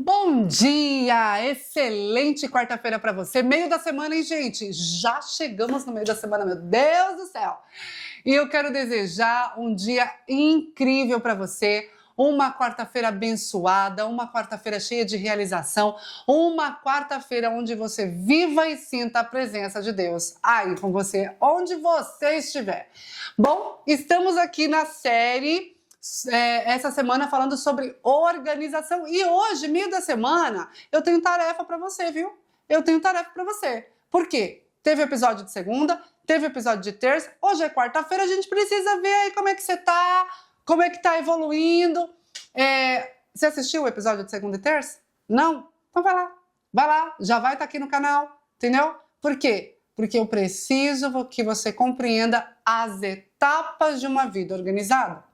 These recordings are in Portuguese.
Bom dia! Excelente quarta-feira para você. Meio da semana, hein, gente? Já chegamos no meio da semana, meu Deus do céu! E eu quero desejar um dia incrível para você, uma quarta-feira abençoada, uma quarta-feira cheia de realização, uma quarta-feira onde você viva e sinta a presença de Deus aí com você, onde você estiver. Bom, estamos aqui na série essa semana falando sobre organização. E hoje, meio da semana, eu tenho tarefa para você, viu? Eu tenho tarefa para você. Por quê? Teve episódio de segunda, teve episódio de terça, hoje é quarta-feira, a gente precisa ver aí como é que você tá, como é que tá evoluindo. Você assistiu o episódio de segunda e terça? Não? Então vai lá, já vai estar aqui no canal, entendeu? Por quê? Porque eu preciso que você compreenda as etapas de uma vida organizada.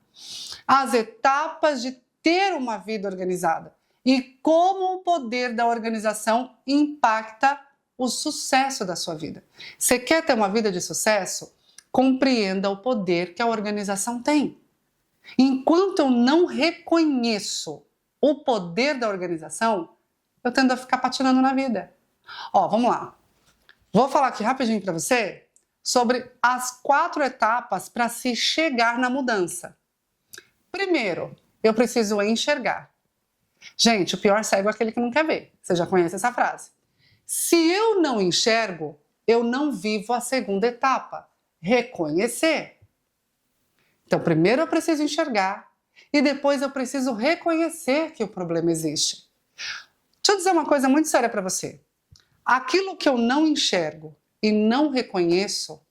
As etapas de ter uma vida organizada e como o poder da organização impacta o sucesso da sua vida. Você quer ter uma vida de sucesso? Compreenda o poder que a organização tem. Enquanto eu não reconheço o poder da organização, eu tendo a ficar patinando na vida. Vamos lá. Vou falar aqui rapidinho para você sobre as 4 etapas para se chegar na mudança. Primeiro, eu preciso enxergar. Gente, o pior cego é aquele que não quer ver. Você já conhece essa frase. Se eu não enxergo, eu não vivo a segunda etapa, reconhecer. Então, primeiro eu preciso enxergar e depois eu preciso reconhecer que o problema existe. Deixa eu dizer uma coisa muito séria para você. Aquilo que eu não enxergo e não reconheço,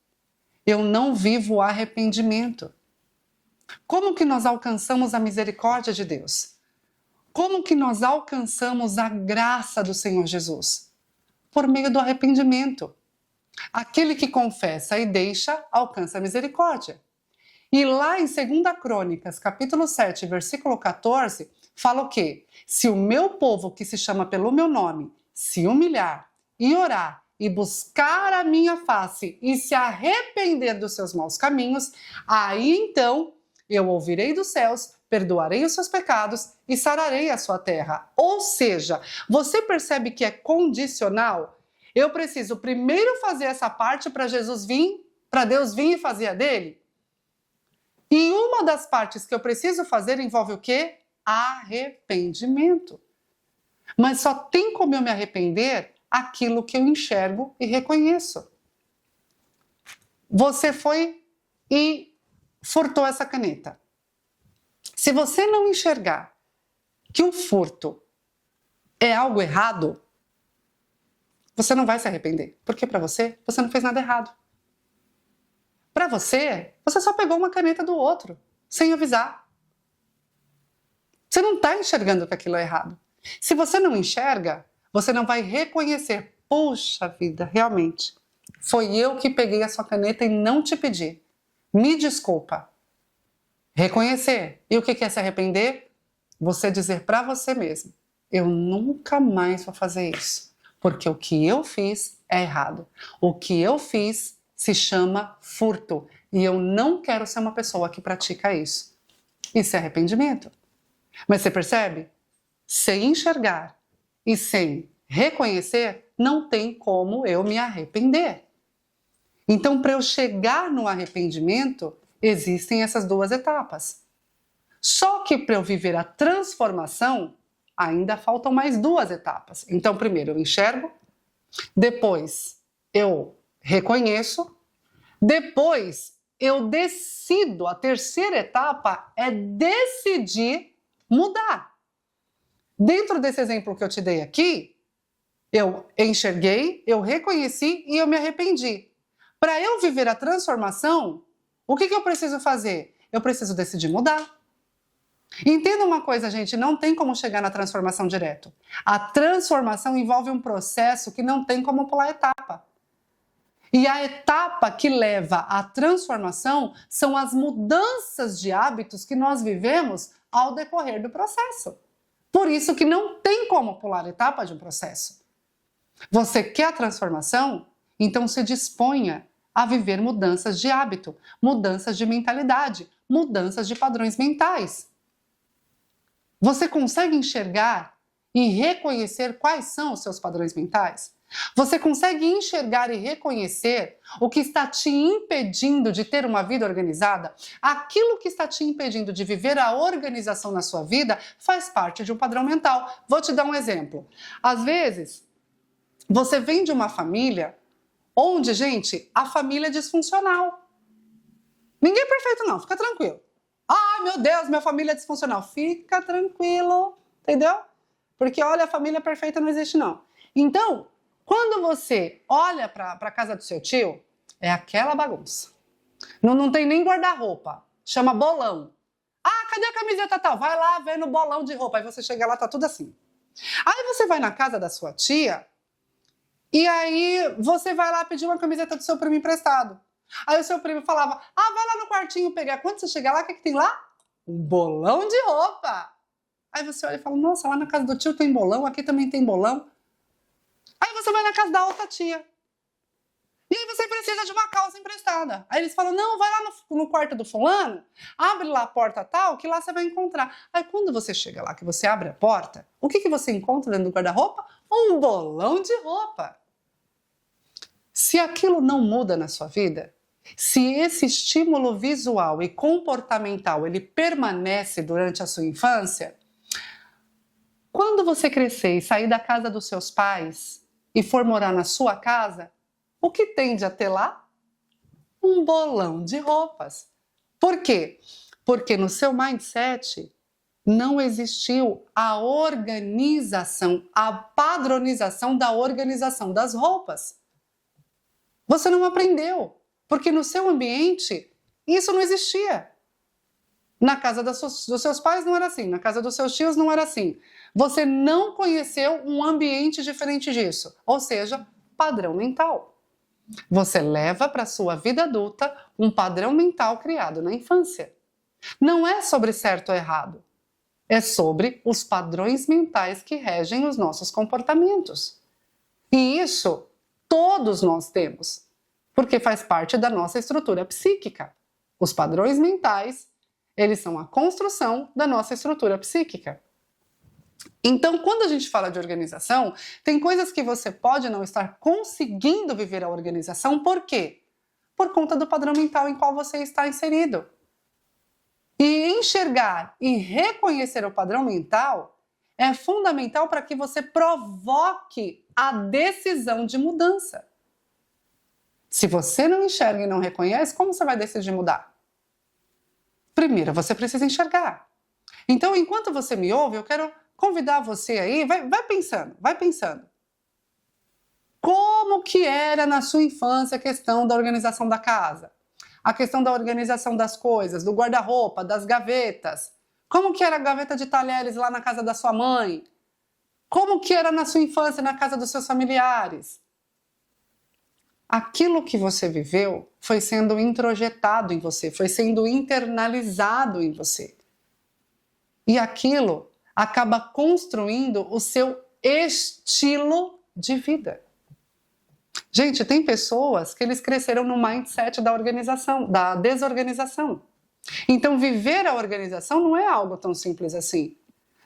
eu não vivo o arrependimento. Como que nós alcançamos a misericórdia de Deus? Como que nós alcançamos a graça do Senhor Jesus? Por meio do arrependimento. Aquele que confessa e deixa, alcança a misericórdia. E lá em 2 Crônicas, capítulo 7, versículo 14, fala o quê? Se o meu povo, que se chama pelo meu nome, se humilhar e orar e buscar a minha face e se arrepender dos seus maus caminhos, aí então eu ouvirei dos céus, perdoarei os seus pecados e sararei a sua terra. Ou seja, você percebe que é condicional? Eu preciso primeiro fazer essa parte para Jesus vir, para Deus vir e fazer a dele? E uma das partes que eu preciso fazer envolve o quê? Arrependimento. Mas só tem como eu me arrepender aquilo que eu enxergo e reconheço. Você foi e furtou essa caneta. Se você não enxergar que o furto é algo errado, você não vai se arrepender. Porque para você não fez nada errado. Para você só pegou uma caneta do outro, sem avisar. Você não está enxergando que aquilo é errado. Se você não enxerga, você não vai reconhecer. Puxa vida, realmente, foi eu que peguei a sua caneta e não te pedi. Me desculpa. Reconhecer. E o que é se arrepender? Você dizer para você mesmo, eu nunca mais vou fazer isso. Porque o que eu fiz é errado. O que eu fiz se chama furto. E eu não quero ser uma pessoa que pratica isso. Isso é arrependimento. Mas você percebe? Sem enxergar e sem reconhecer, não tem como eu me arrepender. Então, para eu chegar no arrependimento, existem essas 2 etapas. Só que para eu viver a transformação, ainda faltam mais 2 etapas. Então, primeiro eu enxergo, depois eu reconheço, depois eu decido. A terceira etapa é decidir mudar. Dentro desse exemplo que eu te dei aqui, eu enxerguei, eu reconheci e eu me arrependi. Para eu viver a transformação, o que eu preciso fazer? Eu preciso decidir mudar. Entenda uma coisa, gente, não tem como chegar na transformação direto. A transformação envolve um processo que não tem como pular etapa. E a etapa que leva à transformação são as mudanças de hábitos que nós vivemos ao decorrer do processo. Por isso que não tem como pular a etapa de um processo. Você quer a transformação? Então se disponha a viver mudanças de hábito, mudanças de mentalidade, mudanças de padrões mentais. Você consegue enxergar e reconhecer quais são os seus padrões mentais? Você consegue enxergar e reconhecer o que está te impedindo de ter uma vida organizada? Aquilo que está te impedindo de viver a organização na sua vida faz parte de um padrão mental. Vou te dar um exemplo. Às vezes, você vem de uma família onde, gente, a família é disfuncional. Ninguém é perfeito não, fica tranquilo. Ai, meu Deus, minha família é disfuncional. Fica tranquilo, entendeu? Porque, olha, a família perfeita não existe não. Então, quando você olha para a casa do seu tio, é aquela bagunça. Não tem nem guarda-roupa, chama bolão. Ah, cadê a camiseta tal? Vai lá ver no bolão de roupa. Aí você chega lá, tá tudo assim. Aí você vai na casa da sua tia e aí você vai lá pedir uma camiseta do seu primo emprestado. Aí o seu primo falava, vai lá no quartinho pegar. Quando você chegar lá, o que tem lá? Um bolão de roupa. Aí você olha e fala, nossa, lá na casa do tio tem bolão, aqui também tem bolão. Aí você vai na casa da outra tia. E aí você precisa de uma calça emprestada. Aí eles falam, não, vai lá no quarto do fulano, abre lá a porta tal, que lá você vai encontrar. Aí quando você chega lá, que você abre a porta, o que você encontra dentro do guarda-roupa? Um bolão de roupa. Se aquilo não muda na sua vida, se esse estímulo visual e comportamental ele permanece durante a sua infância, quando você crescer e sair da casa dos seus pais e for morar na sua casa, o que tende a ter lá? Um bolão de roupas. Por quê? Porque no seu mindset não existiu a organização, a padronização da organização das roupas. Você não aprendeu, porque no seu ambiente isso não existia. Na casa dos seus pais não era assim, na casa dos seus tios não era assim. Você não conheceu um ambiente diferente disso, ou seja, padrão mental. Você leva para a sua vida adulta um padrão mental criado na infância. Não é sobre certo ou errado, é sobre os padrões mentais que regem os nossos comportamentos. E isso todos nós temos, porque faz parte da nossa estrutura psíquica. Os padrões mentais, eles são a construção da nossa estrutura psíquica. Então, quando a gente fala de organização, tem coisas que você pode não estar conseguindo viver a organização, por quê? Por conta do padrão mental em qual você está inserido. E enxergar e reconhecer o padrão mental é fundamental para que você provoque a decisão de mudança. Se você não enxerga e não reconhece, como você vai decidir mudar? Primeiro, você precisa enxergar. Então, enquanto você me ouve, eu quero convidar você aí, vai pensando. Como que era na sua infância a questão da organização da casa? A questão da organização das coisas, do guarda-roupa, das gavetas. Como que era a gaveta de talheres lá na casa da sua mãe? Como que era na sua infância na casa dos seus familiares? Aquilo que você viveu foi sendo introjetado em você, foi sendo internalizado em você. E aquilo acaba construindo o seu estilo de vida. Gente, tem pessoas que eles cresceram no mindset da organização, da desorganização. Então, viver a organização não é algo tão simples assim.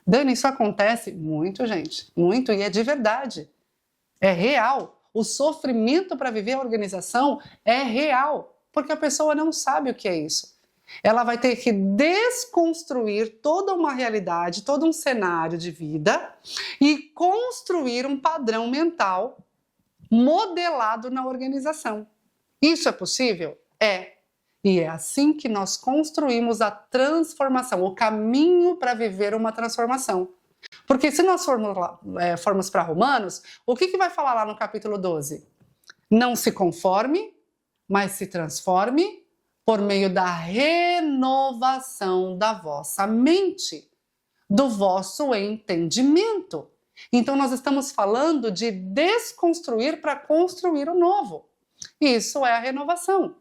Dani, isso acontece muito, gente, muito, e é de verdade. É real. O sofrimento para viver a organização é real, porque a pessoa não sabe o que é isso. Ela vai ter que desconstruir toda uma realidade, todo um cenário de vida e construir um padrão mental modelado na organização. Isso é possível? É. E é assim que nós construímos a transformação, o caminho para viver uma transformação. Porque se nós formos para Romanos, o que vai falar lá no capítulo 12? Não se conforme, mas se transforme por meio da renovação da vossa mente, do vosso entendimento. Então nós estamos falando de desconstruir para construir o novo. Isso é a renovação.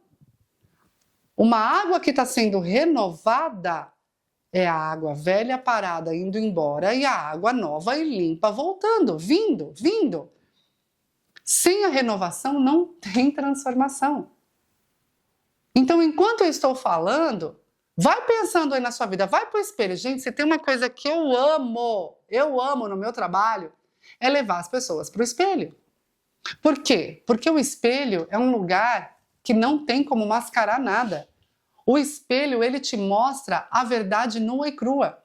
Uma água que está sendo renovada é a água velha parada indo embora e a água nova e limpa voltando, vindo. Sem a renovação não tem transformação. Então, enquanto eu estou falando, Vai pensando aí na sua vida, vai pro espelho. Gente, se tem uma coisa que eu amo no meu trabalho, é levar as pessoas pro espelho. Por quê? Porque o espelho é um lugar que não tem como mascarar nada. O espelho, ele te mostra a verdade nua e crua.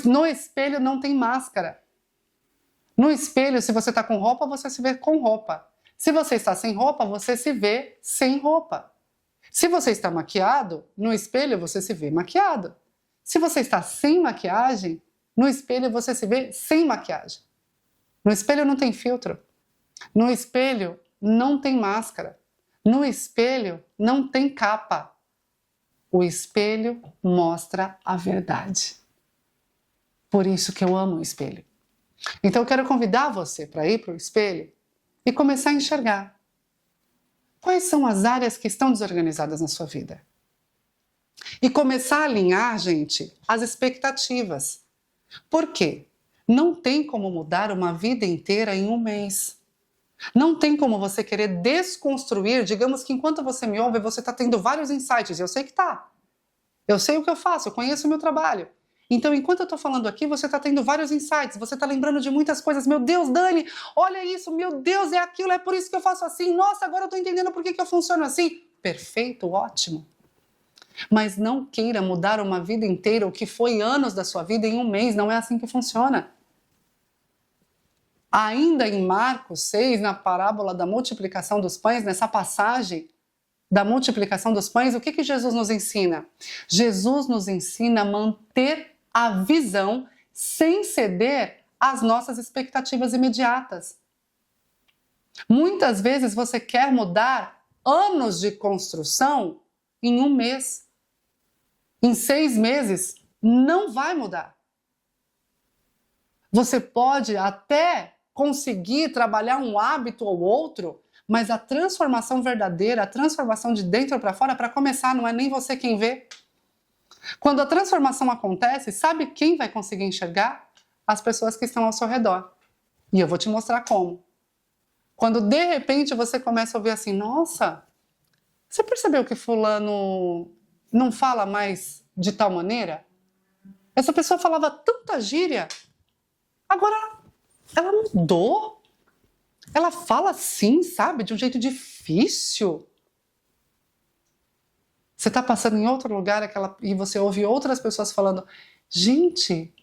No espelho não tem máscara. No espelho, se você está com roupa, você se vê com roupa. Se você está sem roupa, você se vê sem roupa. Se você está maquiado, no espelho você se vê maquiado. Se você está sem maquiagem, no espelho você se vê sem maquiagem. No espelho não tem filtro. No espelho não tem máscara. No espelho não tem capa. O espelho mostra a verdade. Por isso que eu amo o espelho. Então eu quero convidar você para ir para o espelho e começar a enxergar. Quais são as áreas que estão desorganizadas na sua vida? E começar a alinhar, gente, as expectativas. Por quê? Não tem como mudar uma vida inteira em um mês. Não tem como você querer desconstruir, digamos que enquanto você me ouve, você está tendo vários insights, eu sei que tá. Eu sei o que eu faço, eu conheço o meu trabalho. Então, enquanto eu estou falando aqui, você está tendo vários insights, você está lembrando de muitas coisas. Meu Deus, Dani, olha isso, meu Deus, é aquilo, é por isso que eu faço assim. Nossa, agora eu estou entendendo por que eu funciono assim. Perfeito, ótimo. Mas não queira mudar uma vida inteira, o que foi anos da sua vida, em um mês. Não é assim que funciona. Ainda em Marcos 6, na parábola da multiplicação dos pães, nessa passagem da multiplicação dos pães, o que Jesus nos ensina? Jesus nos ensina a manter a visão sem ceder às nossas expectativas imediatas. Muitas vezes você quer mudar anos de construção em um mês. Em 6 meses, não vai mudar. Você pode até conseguir trabalhar um hábito ou outro, mas a transformação verdadeira, a transformação de dentro para fora, para começar, não é nem você quem vê. Quando a transformação acontece, sabe quem vai conseguir enxergar? As pessoas que estão ao seu redor. E eu vou te mostrar como. Quando de repente você começa a ouvir assim, nossa, você percebeu que fulano não fala mais de tal maneira? Essa pessoa falava tanta gíria, agora ela mudou. Ela fala assim, sabe? De um jeito difícil. Você está passando em outro lugar e você ouve outras pessoas falando, gente,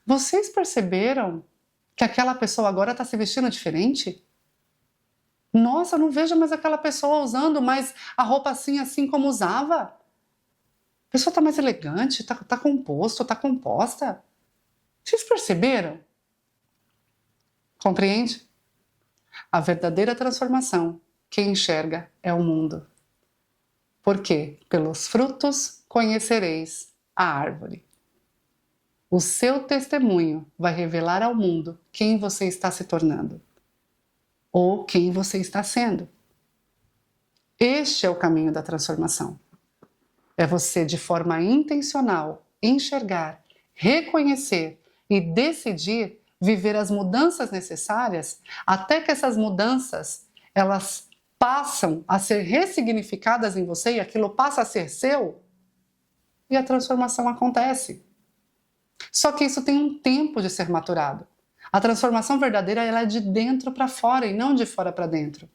vocês perceberam que aquela pessoa agora está se vestindo diferente? Nossa, eu não vejo mais aquela pessoa usando mais a roupa assim como usava. A pessoa está mais elegante, está composto, está composta. Vocês perceberam? Compreende? A verdadeira transformação, quem enxerga é o mundo. Por quê? Pelos frutos conhecereis a árvore. O seu testemunho vai revelar ao mundo quem você está se tornando ou quem você está sendo. Este é o caminho da transformação. É você, de forma intencional, enxergar, reconhecer e decidir viver as mudanças necessárias até que essas mudanças elas passam a ser ressignificadas em você e aquilo passa a ser seu e a transformação acontece. Só que isso tem um tempo de ser maturado. A transformação verdadeira ela é de dentro para fora e não de fora para dentro.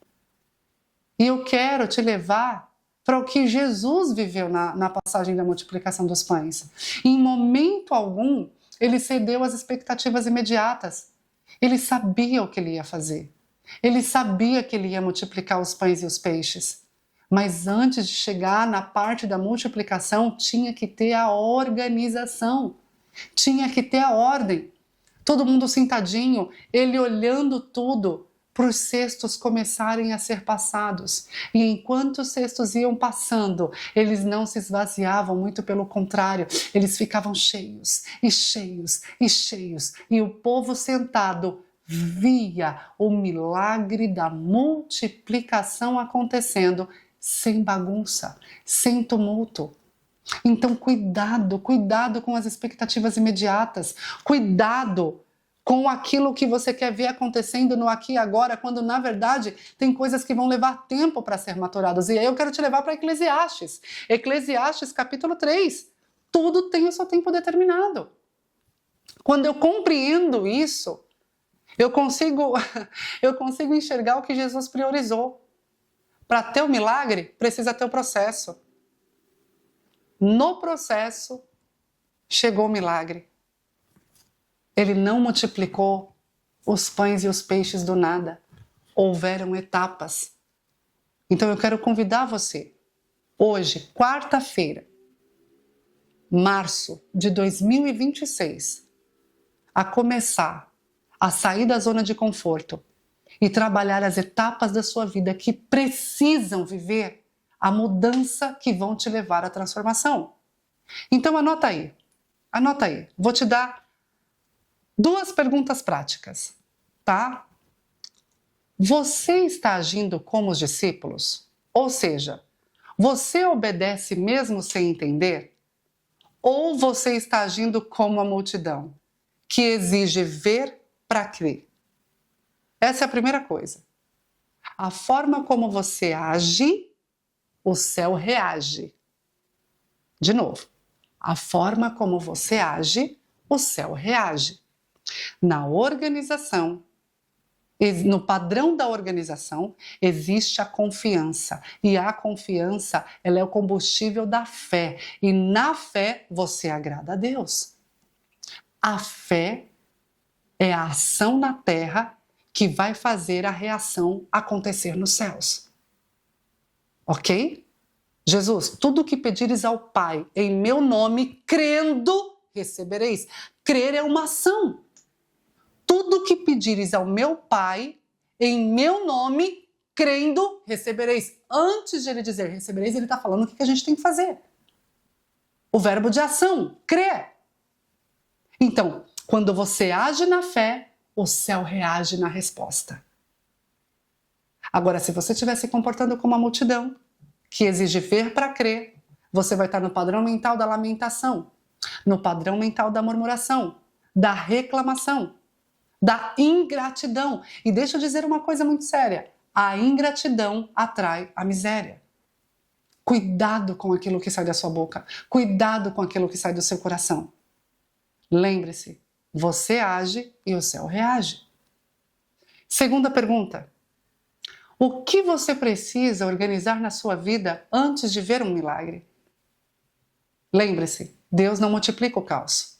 E eu quero te levar para o que Jesus viveu na passagem da multiplicação dos pães. Em momento algum, ele cedeu às expectativas imediatas. Ele sabia o que ele ia fazer. Ele sabia que ele ia multiplicar os pães e os peixes. Mas antes de chegar na parte da multiplicação, tinha que ter a organização. Tinha que ter a ordem. Todo mundo sentadinho, ele olhando tudo para os cestos começarem a ser passados. E enquanto os cestos iam passando, eles não se esvaziavam, muito pelo contrário, eles ficavam cheios e cheios e cheios. E o povo sentado via o milagre da multiplicação acontecendo sem bagunça, sem tumulto. Então, cuidado com as expectativas imediatas, cuidado com aquilo que você quer ver acontecendo no aqui e agora, quando na verdade tem coisas que vão levar tempo para ser maturadas. E aí eu quero te levar para Eclesiastes. Eclesiastes capítulo 3. Tudo tem o seu tempo determinado. Quando eu compreendo isso, eu consigo enxergar o que Jesus priorizou. Para ter o milagre, precisa ter o processo. No processo, chegou o milagre. Ele não multiplicou os pães e os peixes do nada. Houveram etapas. Então eu quero convidar você, hoje, quarta-feira, março de 2026, a começar a sair da zona de conforto e trabalhar as etapas da sua vida que precisam viver a mudança que vão te levar à transformação. Então anota aí. Vou te dar 2 perguntas práticas, tá? Você está agindo como os discípulos? Ou seja, você obedece mesmo sem entender? Ou você está agindo como a multidão, que exige ver para crer? Essa é a primeira coisa. A forma como você age, o céu reage. De novo, a forma como você age, o céu reage. Na organização, no padrão da organização, existe a confiança. E a confiança, ela é o combustível da fé. E na fé, você agrada a Deus. A fé é a ação na terra que vai fazer a reação acontecer nos céus. Ok? Jesus, tudo o que pedires ao Pai em meu nome, crendo, recebereis. Crer é uma ação. Tudo que pedires ao meu Pai, em meu nome, crendo, recebereis. Antes de ele dizer recebereis, ele está falando o que a gente tem que fazer. O verbo de ação, crer. Então, quando você age na fé, o céu reage na resposta. Agora, se você estiver se comportando como a multidão, que exige ver para crer, você vai estar no padrão mental da lamentação, no padrão mental da murmuração, da reclamação, da ingratidão. E deixa eu dizer uma coisa muito séria. A ingratidão atrai a miséria. Cuidado com aquilo que sai da sua boca. Cuidado com aquilo que sai do seu coração. Lembre-se, você age e o céu reage. Segunda pergunta. O que você precisa organizar na sua vida antes de ver um milagre? Lembre-se, Deus não multiplica o caos.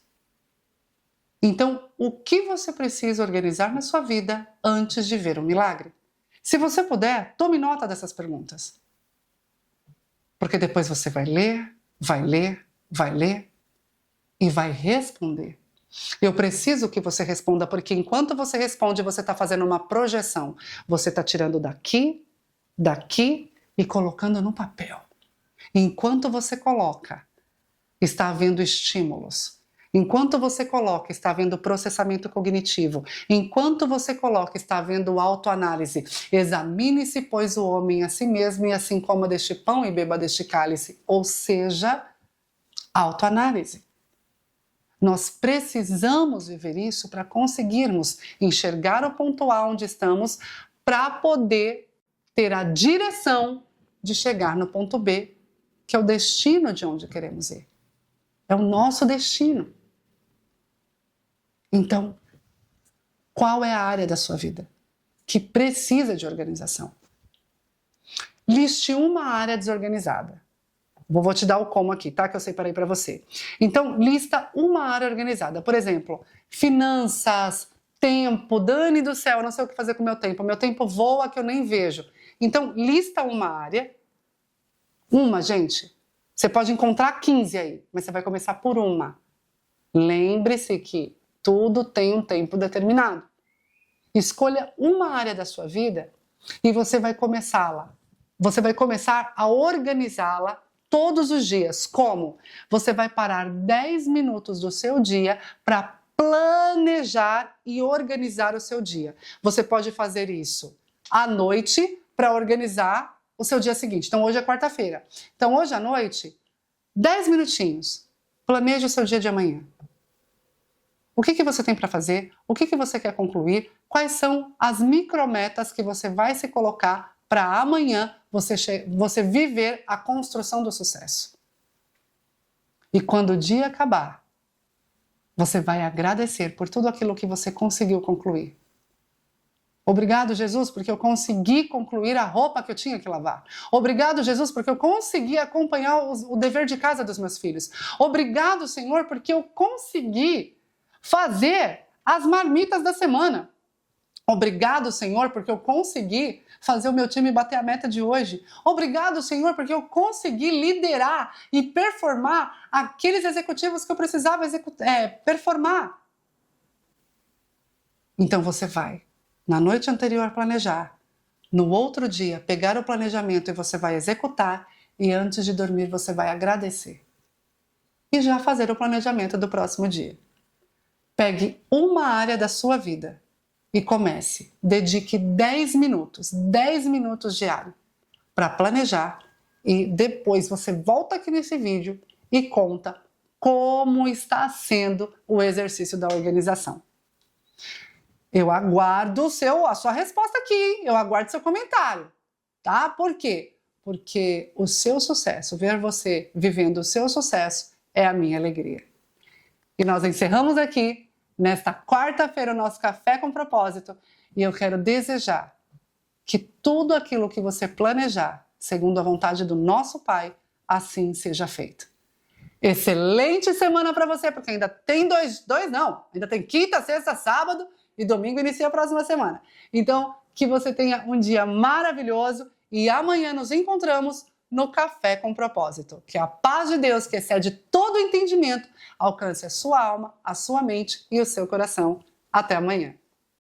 Então, o que você precisa organizar na sua vida antes de ver um milagre? Se você puder, tome nota dessas perguntas. Porque depois você vai ler e vai responder. Eu preciso que você responda, porque enquanto você responde, você está fazendo uma projeção. Você está tirando daqui e colocando no papel. Enquanto você coloca, está havendo estímulos. Enquanto você coloca, está havendo processamento cognitivo. Enquanto você coloca, está havendo autoanálise. Examine-se, pois, o homem a si mesmo, e assim coma deste pão e beba deste cálice. Ou seja, autoanálise. Nós precisamos viver isso para conseguirmos enxergar o ponto A onde estamos, para poder ter a direção de chegar no ponto B, que é o destino de onde queremos ir. É o nosso destino. Então, qual é a área da sua vida que precisa de organização? Liste uma área desorganizada. Vou te dar o como aqui, tá? Que eu separei para você. Então, lista uma área organizada. Por exemplo, finanças, tempo, dane do céu, eu não sei o que fazer com o meu tempo. Meu tempo voa que eu nem vejo. Então, lista uma área. Uma, gente. Você pode encontrar 15 aí, mas você vai começar por uma. Lembre-se que tudo tem um tempo determinado. Escolha uma área da sua vida e você vai começá-la. Você vai começar a organizá-la todos os dias. Como? Você vai parar 10 minutos do seu dia para planejar e organizar o seu dia. Você pode fazer isso à noite para organizar o seu dia seguinte. Então hoje é quarta-feira. Então hoje à noite, 10 minutinhos. Planeje o seu dia de amanhã. O que você tem para fazer? O que você quer concluir? Quais são as micrometas que você vai se colocar para amanhã você viver a construção do sucesso? E quando o dia acabar, você vai agradecer por tudo aquilo que você conseguiu concluir. Obrigado, Jesus, porque eu consegui concluir a roupa que eu tinha que lavar. Obrigado, Jesus, porque eu consegui acompanhar o dever de casa dos meus filhos. Obrigado, Senhor, porque eu consegui fazer as marmitas da semana. Obrigado, Senhor, porque eu consegui fazer o meu time bater a meta de hoje. Obrigado, Senhor, porque eu consegui liderar e performar aqueles executivos que eu precisava performar. Então você vai, na noite anterior, planejar. No outro dia, pegar o planejamento e você vai executar. E antes de dormir, você vai agradecer. E já fazer o planejamento do próximo dia. Pegue uma área da sua vida e comece. Dedique 10 minutos diário para planejar. E depois você volta aqui nesse vídeo e conta como está sendo o exercício da organização. Eu aguardo a sua resposta aqui, hein? Eu aguardo seu comentário, tá? Por quê? Porque o seu sucesso, ver você vivendo o seu sucesso, é a minha alegria. E nós encerramos aqui, nesta quarta-feira, o nosso Café com Propósito, e eu quero desejar que tudo aquilo que você planejar, segundo a vontade do nosso Pai, assim seja feito. Excelente semana para você, porque ainda tem ainda tem quinta, sexta, sábado, e domingo inicia a próxima semana. Então, que você tenha um dia maravilhoso e amanhã nos encontramos no Café com Propósito. Que a paz de Deus, que excede todo entendimento, alcance a sua alma, a sua mente e o seu coração. Até amanhã.